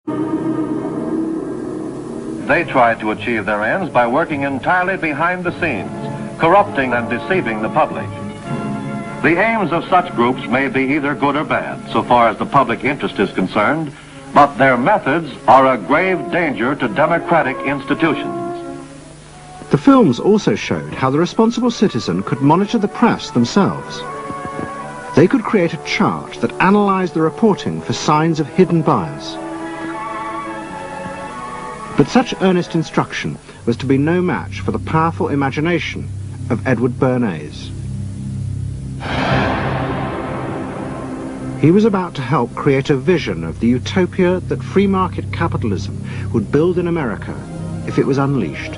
They tried to achieve their ends by working entirely behind the scenes, corrupting and deceiving the public. The aims of such groups may be either good or bad, so far as the public interest is concerned, but their methods are a grave danger to democratic institutions. The films also showed how the responsible citizen could monitor the press themselves. They could create a chart that analysed the reporting for signs of hidden bias. But such earnest instruction was to be no match for the powerful imagination of Edward Bernays. He was about to help create a vision of the utopia that free market capitalism would build in America if it was unleashed.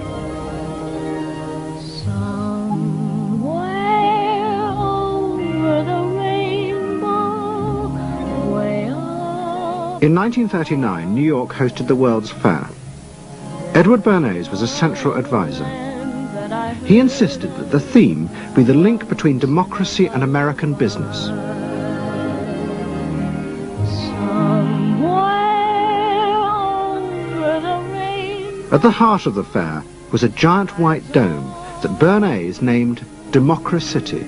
In 1939, New York hosted the World's Fair. Edward Bernays was a central advisor. He insisted that the theme be the link between democracy and American business. At the heart of the fair was a giant white dome that Bernays named Democracy.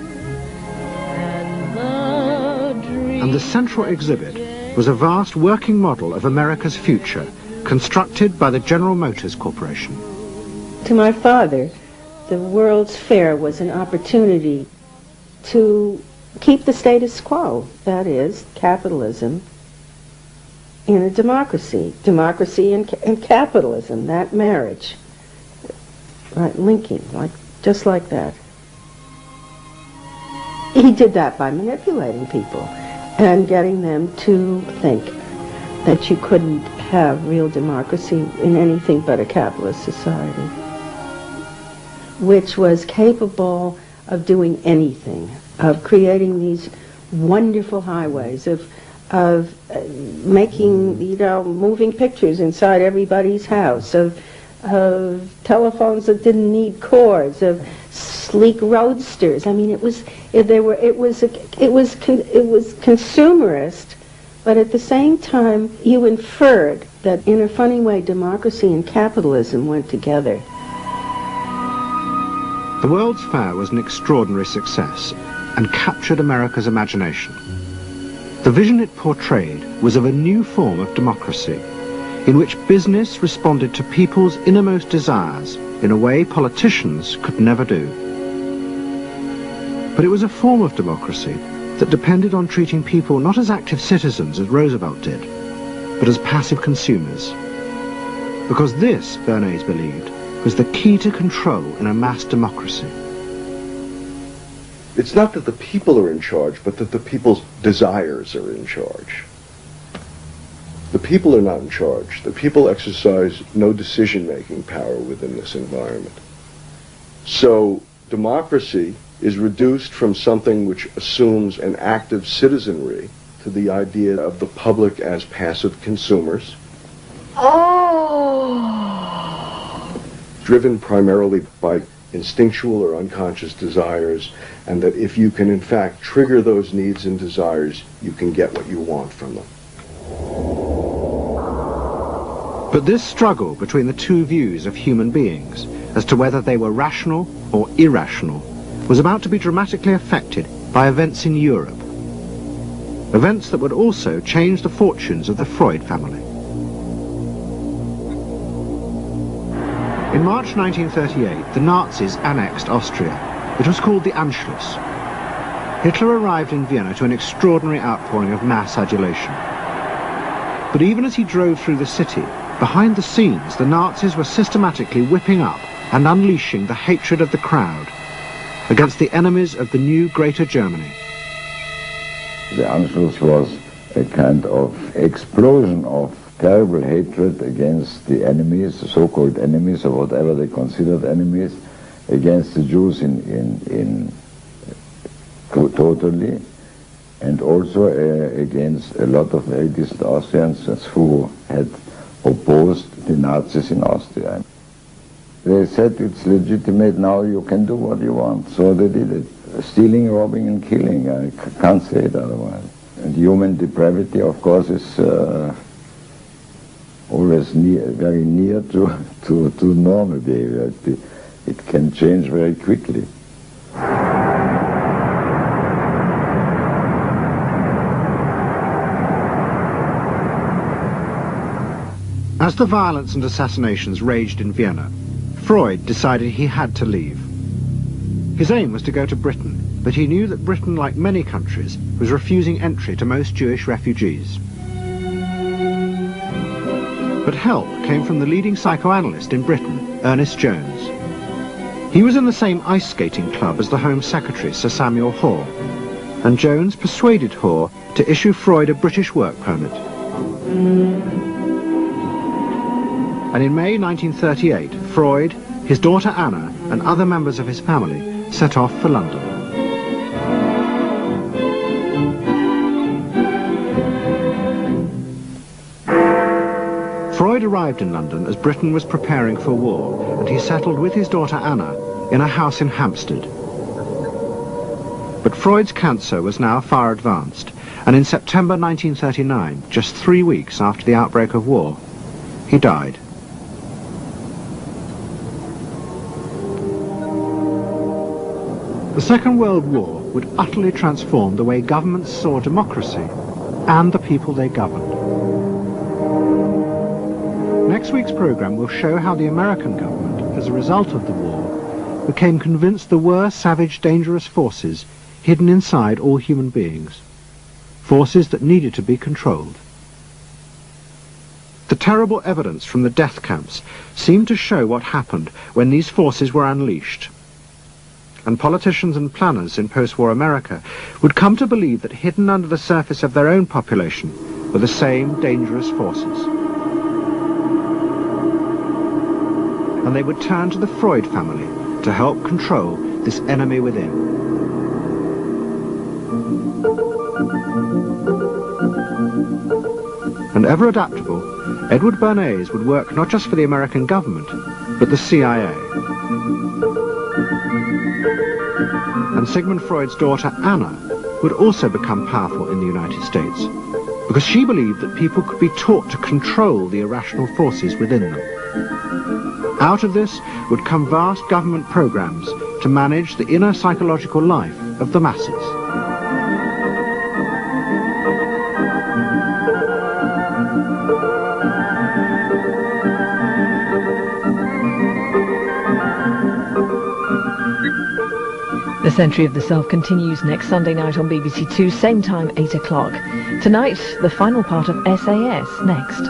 And the central exhibit was a vast working model of America's future, constructed by the General Motors Corporation. To my father, the World's Fair was an opportunity to keep the status quo, that is, capitalism in a democracy. Democracy and capitalism, that marriage, right, linking, just like that. He did that by manipulating people and getting them to think that you couldn't have real democracy in anything but a capitalist society, which was capable of doing anything, of creating these wonderful highways, of making, moving pictures inside everybody's house, of telephones that didn't need cords, of sleek roadsters. I mean, it was consumerist, but at the same time, you inferred that in a funny way, democracy and capitalism went together. The World's Fair was an extraordinary success and captured America's imagination. The vision it portrayed was of a new form of democracy, in which business responded to people's innermost desires in a way politicians could never do. But it was a form of democracy that depended on treating people not as active citizens as Roosevelt did, but as passive consumers. Because this, Bernays believed, was the key to control in a mass democracy. It's not that the people are in charge, but that the people's desires are in charge. The people are not in charge. The people exercise no decision-making power within this environment. So democracy is reduced from something which assumes an active citizenry to the idea of the public as passive consumers. Driven primarily by instinctual or unconscious desires, and that if you can in fact trigger those needs and desires, you can get what you want from them. But this struggle between the two views of human beings as to whether they were rational or irrational was about to be dramatically affected by events in Europe. Events that would also change the fortunes of the Freud family. In March 1938, the Nazis annexed Austria. It was called the Anschluss. Hitler arrived in Vienna to an extraordinary outpouring of mass adulation. But even as he drove through the city, behind the scenes, the Nazis were systematically whipping up and unleashing the hatred of the crowd against the enemies of the new Greater Germany. The Anschluss was a kind of explosion of terrible hatred against the enemies, the so-called enemies, or whatever they considered enemies, against the Jews totally, and also against a lot of very distant Austrians who had opposed the Nazis in Austria. They said it's legitimate, now you can do what you want, so they did it. Stealing, robbing and killing, I can't say it otherwise. And human depravity, of course, is always very near to normal behavior. It can change very quickly. As the violence and assassinations raged in Vienna, Freud decided he had to leave. His aim was to go to Britain, but he knew that Britain, like many countries, was refusing entry to most Jewish refugees. But help came from the leading psychoanalyst in Britain, Ernest Jones. He was in the same ice skating club as the Home Secretary, Sir Samuel Hoare, and Jones persuaded Hoare to issue Freud a British work permit. And in May 1938, Freud, his daughter Anna, and other members of his family set off for London. Freud arrived in London as Britain was preparing for war, and he settled with his daughter Anna in a house in Hampstead. But Freud's cancer was now far advanced, and in September 1939, just 3 weeks after the outbreak of war, he died. The Second World War would utterly transform the way governments saw democracy and the people they governed. Next week's programme will show how the American government, as a result of the war, became convinced there were savage, dangerous forces hidden inside all human beings, forces that needed to be controlled. The terrible evidence from the death camps seemed to show what happened when these forces were unleashed. And politicians and planners in post-war America would come to believe that hidden under the surface of their own population were the same dangerous forces. And they would turn to the Freud family to help control this enemy within. And ever adaptable, Edward Bernays would work not just for the American government, but the CIA. And Sigmund Freud's daughter Anna would also become powerful in the United States, because she believed that people could be taught to control the irrational forces within them. Out of this would come vast government programs to manage the inner psychological life of the masses. The Century of the Self continues next Sunday night on BBC Two, same time, 8 o'clock. Tonight, the final part of SAS, next.